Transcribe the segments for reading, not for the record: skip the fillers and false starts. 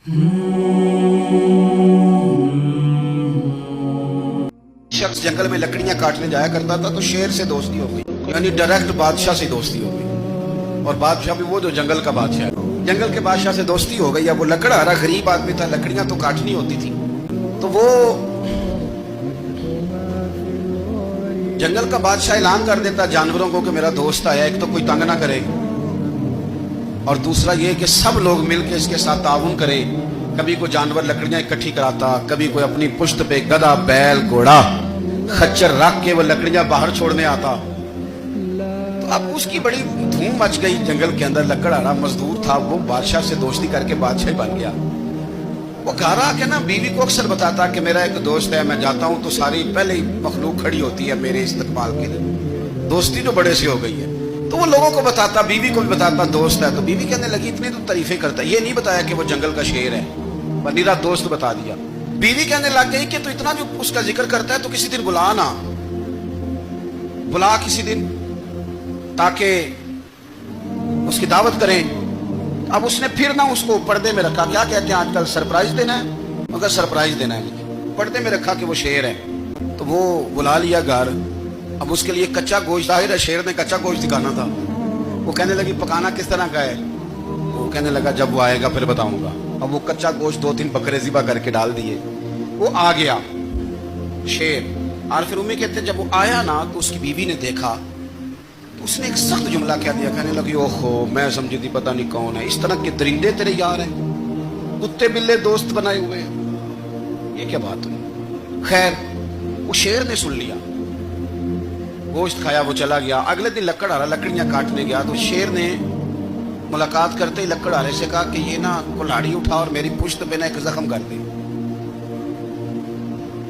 शख्स जंगल में लकड़ियां काटने जाया करता था तो शेर से दोस्ती हो गई, यानी डायरेक्ट बादशाह से दोस्ती हो गई। और बादशाह भी वो जो जंगल का बादशाह है, जंगल के बादशाह से दोस्ती हो गई। अब वो लकड़हारा गरीब आदमी था, लकड़ियां तो काटनी होती थी, तो वो जंगल का बादशाह ऐलान कर देता जानवरों को कि मेरा दोस्त आया, एक तो कोई तंग ना करे और दूसरा ये कि सब लोग मिलकर इसके साथ ताउन करे। कभी कोई जानवर लकड़ियां इकट्ठी कराता, कभी कोई अपनी पुश्त पे गधा, बैल, घोड़ा, खच्चर रख के वो लकड़ियां बाहर छोड़ने आता। तो अब उसकी बड़ी धूम मच गई जंगल के अंदर। लकड़हारा मजदूर था, वो बादशाह से दोस्ती करके बादशाह बन गया। वो घर आके ना बीवी को अक्सर बताता कि मेरा एक दोस्त है, मैं जाता हूं तो सारी पहले ही मखलूक खड़ी होती है मेरे इस्तकबाल के लिए, दोस्ती तो बड़े से हो गई है। तो वो लोगों को बताता, बीवी को भी बताता दोस्त है। तो बीवी कहने लगी इतनी तो तारीफें करता है, ये नहीं बताया कि वो जंगल का शेर है, पर मेरा दोस्त बता दिया। बीवी कहने लग गई कि तो इतना जो उसका जिक्र करता है तो किसी दिन बुला ना, बुला किसी दिन ताकि उसकी दावत करें। अब उसने फिर ना उसको पर्दे में रखा, क्या कहते हैं आजकल, सरप्राइज देना है, मगर सरप्राइज देना है मुझे, पर्दे में रखा कि वो शेर है। तो वो बुला लिया घर। अब उसके लिए कच्चा गोश्त, जाहिर है शेर ने कच्चा गोश्त दिखाना था। वो कहने लगी पकाना किस तरह का है? वो कहने लगा जब वो आएगा फिर बताऊंगा। अब वो कच्चा गोश्त 2-3 बकरे ज़िबा करके डाल दिए। वो आ गया शेर। और फिर उम्मी कहते जब वो आया ना तो उसकी बीवी ने देखा तो उसने एक सख्त जुमला कह दिया। कहने लगी ओहो, मैं समझी थी पता नहीं कौन है, इस तरह के दरिंदे तेरे यार हैं, कुत्ते बिल्ले दोस्त बनाए हुए हैं, ये क्या बात हुई? खैर वो शेर ने सुन लिया, गोश्त खाया, वो चला गया। अगले दिन लकड़हारा लकड़ियां काटने गया तो शेर ने मुलाकात करते ही लकड़हारे से कहा कि ये ना कुल्हाड़ी उठा और मेरी पुश्त पे ना एक जख्म कर दे।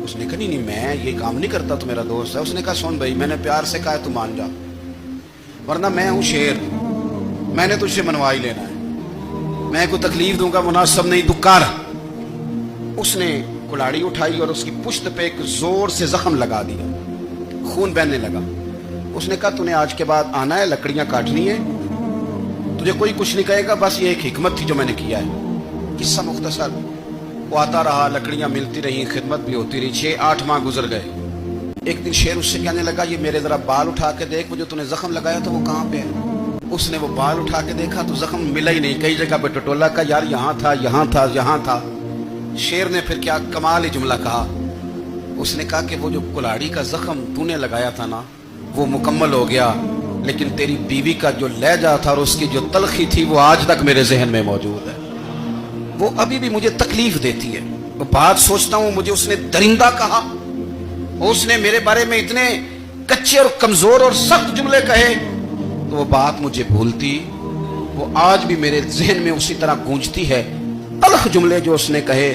उसने कहा नहीं मैं ये काम नहीं करता, तो मेरा दोस्त है। उसने कहा सुन भाई, मैंने प्यार से कहा तू मान जा, वरना मैं हूं शेर, मैंने तुझसे मनवा ही लेना है, मैं कोई तकलीफ दूंगा मुनासिब नहीं, तू कर। उसने कुल्हाड़ी उठाई और उसकी पुश्त पे एक जोर से जख्म लगा दिया, खून बहने लगा। उसने कहा तूने आज के बाद आना है, लकड़ियां काटनी है, तुझे कोई कुछ नहीं कहेगा, बस ये एक हिकमत थी जो मैंने किया है। किस्सा मुख्तसर। वो आता रहा, लकड़ियां मिलती रही, खिदमत भी होती रही। 6-8 माह गुजर गए। एक दिन शेर उससे कहने लगा ये मेरे जरा बाल उठा के देख, वो जो तूने जख्म लगाया था वो कहाँ पे है? उसने वो बाल उठा के देखा तो जख्म मिला ही नहीं, कई जगह पे टटोला का, यार यहाँ था, यहाँ था, यहाँ था। शेर ने फिर क्या कमाल ही जुमला कहा। उसने कहा कि वो जो कुल्हाड़ी का जख्म तूने लगाया था ना वो मुकम्मल हो गया, लेकिन तेरी बीवी का जो लहजा था और उसकी जो तलखी थी वो आज तक मेरे जहन में मौजूद है, वो अभी भी मुझे तकलीफ देती है। वो बात सोचता हूँ मुझे उसने दरिंदा कहा, उसने मेरे बारे में इतने कच्चे और कमजोर और सख्त जुमले कहे, तो वो बात मुझे भूलती, वो आज भी मेरे जहन में उसी तरह गूंजती है, तलख जुमले जो उसने कहे।